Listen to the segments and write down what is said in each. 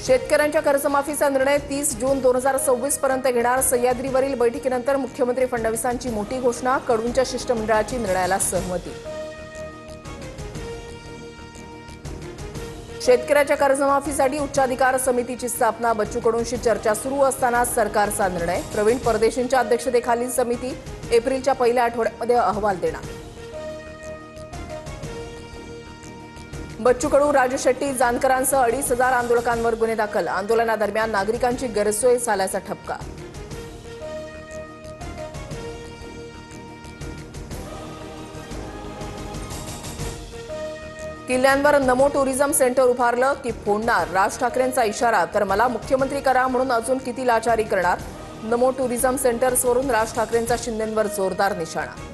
शेतकऱ्यांच्या कर्जमाफीचा निर्णय 30 जून 2026 पर्यंत घेणार। सह्याद्रीवरील बैठकीनंतर मुख्यमंत्री फडणवीसांची मोठी घोषणा। कडूंच्या शिष्टमंडळाची निर्णयाला सहमती। शेतकऱ्याच्या कर्जमाफीसाठी उच्चाधिकार समितीची स्थापना। बच्चू कडूंशी चर्चा सुरू असताना सरकारचा निर्णय। प्रवीण परदेशींच्या अध्यक्षतेखालील समिती एप्रिलच्या पहिल्या आठवड्यामध्ये अहवाल देणार। बच्चू कडू, राज शेट्टी, जानकरांसह 2,500 आंदोलकांवर गुन्हे दाखल। आंदोलनादरम्यान नागरिकांची गैरसोय झाल्याचा ठपका। किल्ल्यांवर नमो टुरिझम सेंटर उभारलं की फोडणार, राज ठाकरेंचा इशारा। तर मला मुख्यमंत्री करा म्हणून अजून किती लाचारी करणार। नमो टुरिझम सेंटर्सवरून राज ठाकरेंचा शिंदेंवर जोरदार निशाणा।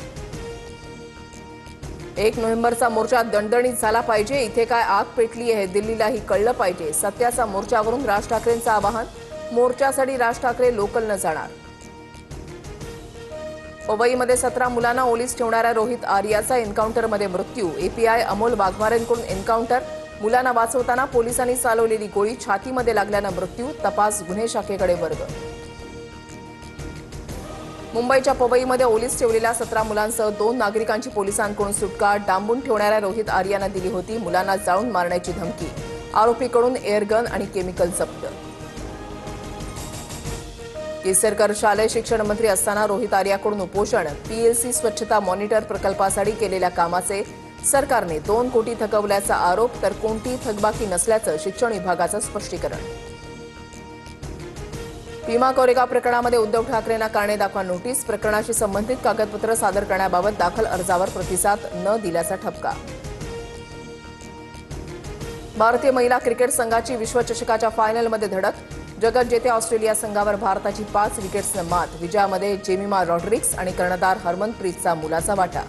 1 नोव्हेंबरचा मोर्चा दणदणीत झाला पाहिजे। इथे काय आग पेटली आहे दिल्लीलाही कळलं पाहिजे। सत्याचा मोर्चावरून राज ठाकरेंचं आवाहन। मोर्चासाठी राज ठाकरे लोकलनं जाणार। पवईमध्ये 17 मुलांना ओलीस ठेवणाऱ्या रोहित आर्याचा एन्काउंटरमध्ये मृत्यू। एपीआय अमोल वाघमारेंकडून एन्काउंटर। मुलांना वाचवताना पोलिसांनी चालवलेली गोळी छातीमध्ये लागल्यानं मृत्यू। तपास गुन्हे शाखेकडे वर्ग। मुंबईच्या पवईमध्ये ओलीस ठेवलेल्या 17 मुलांसह 2 नागरिकांची पोलिसांकडून सुटका। डांबून ठेवणाऱ्या रोहित आर्यानं दिली होती मुलांना जाळून मारण्याची धमकी। आरोपीकडून एअरगन आणि केमिकल जप्त। केसरकर शालेय शिक्षण मंत्री असताना रोहित आर्याकडून उपोषण। पीएलसी स्वच्छता मॉनिटर प्रकल्पासाठी केलेल्या कामाचे सरकारने 2 कोटी थकवल्याचा आरोप। तर कोणती थकबाकी नसल्याचं शिक्षण विभागाचं स्पष्टीकरण। भीमा कोरेगाव प्रकरणामध्ये उद्धव ठाकरेंना कारणे दाखवा नोटीस। प्रकरणाशी संबंधित कागदपत्र सादर करण्याबाबत दाखल अर्जावर प्रतिसाद न दिल्याचा ठपका। भारतीय महिला क्रिकेट संघाची विश्वचषकाच्या फायनलमध्ये धडक। जगज्जेते ऑस्ट्रेलिया संघावर भारताची 5 विकेट्सनं मात। विजयामध्ये जेमिमा रॉड्रिग्स आणि कर्णधार हरमनप्रीतचा मोलाचा वाटा।